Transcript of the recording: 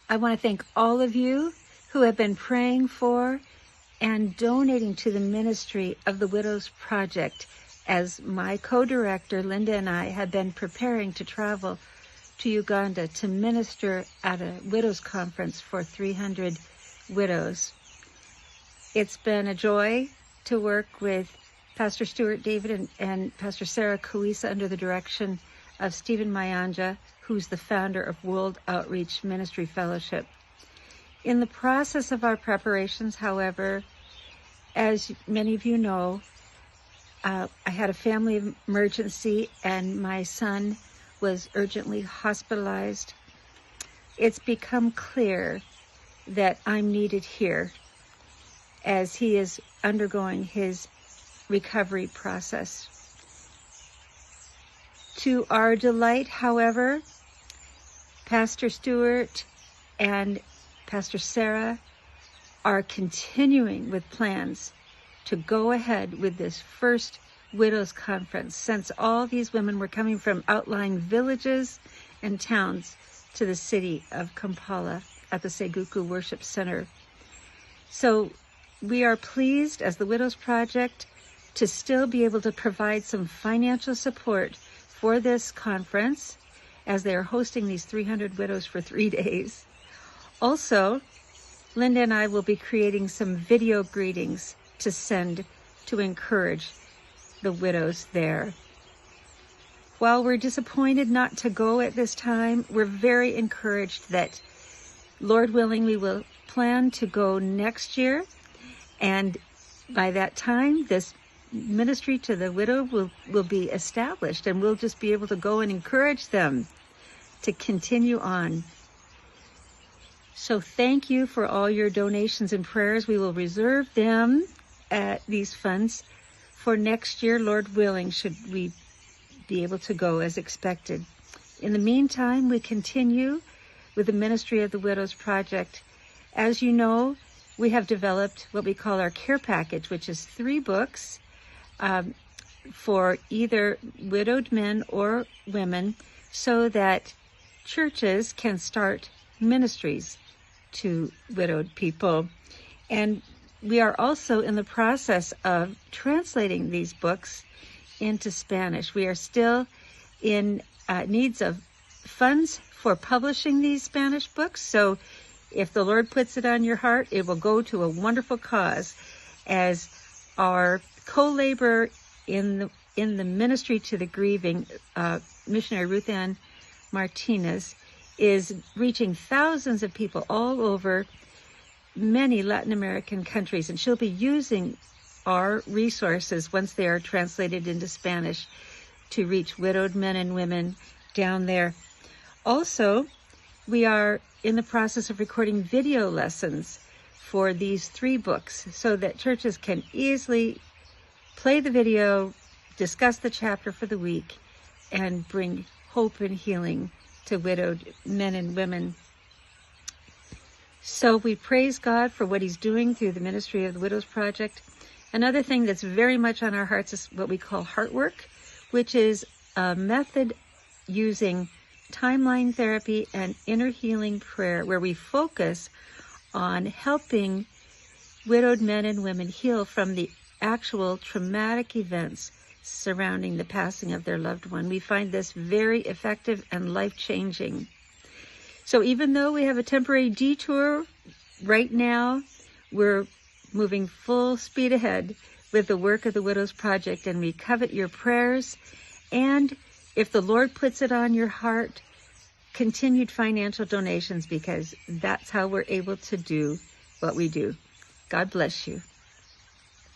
I want to thank all of you who have been praying for and donating to the ministry of the Widows Project, as my co-director, Linda, and I have been preparing to travel to Uganda to minister at a widows conference for 300 widows. It's been a joy to work with Pastor Stuart David and Pastor Sarah Kawisa under the direction of Stephen Mayanja, who's the founder of World Outreach Ministry Fellowship. In the process of our preparations, however, as many of you know, I had a family emergency and my son was urgently hospitalized. It's become clear that I'm needed here as he is undergoing his recovery process. To our delight, however, Pastor Stuart and Pastor Sarah are continuing with plans to go ahead with this first Widows Conference, since all these women were coming from outlying villages and towns to the city of Kampala at the Seguku Worship Center. So we are pleased as the Widows Project to still be able to provide some financial support for this conference as they are hosting these 300 widows for 3 days. Also, Linda and I will be creating some video greetings to send to encourage the widows there. While we're disappointed not to go at this time, we're very encouraged that, Lord willing, we will plan to go next year. And by that time, this ministry to the widow will be established, and we'll just be able to go and encourage them to continue on. So thank you for all your donations and prayers. We will reserve them at these funds for next year, Lord willing, should we be able to go as expected. In the meantime, we continue with the ministry of the Widows Project. As you know, we have developed what we call our care package, which is 3 books for either widowed men or women, so that churches can start ministries to widowed people. And we are also in the process of translating these books into Spanish. We are still in needs of funds for publishing these Spanish books. So if the Lord puts it on your heart, it will go to a wonderful cause, as our co-laborer in the ministry to the grieving, missionary Ruth Ann Martinez, is reaching thousands of people all over many Latin American countries, and she'll be using our resources once they are translated into Spanish to reach widowed men and women down there. Also, we are in the process of recording video lessons for these 3 books so that churches can easily play the video, discuss the chapter for the week, and bring hope and healing to widowed men and women. So we praise God for what he's doing through the ministry of the Widows Project. Another thing that's very much on our hearts is what we call heart work, which is a method using timeline therapy and inner healing prayer, where we focus on helping widowed men and women heal from the actual traumatic events surrounding the passing of their loved one. We find this very effective and life-changing. So even though we have a temporary detour right now, we're moving full speed ahead with the work of the Widows Project, and we covet your prayers. And if the Lord puts it on your heart, continued financial donations, because that's how we're able to do what we do. God bless you.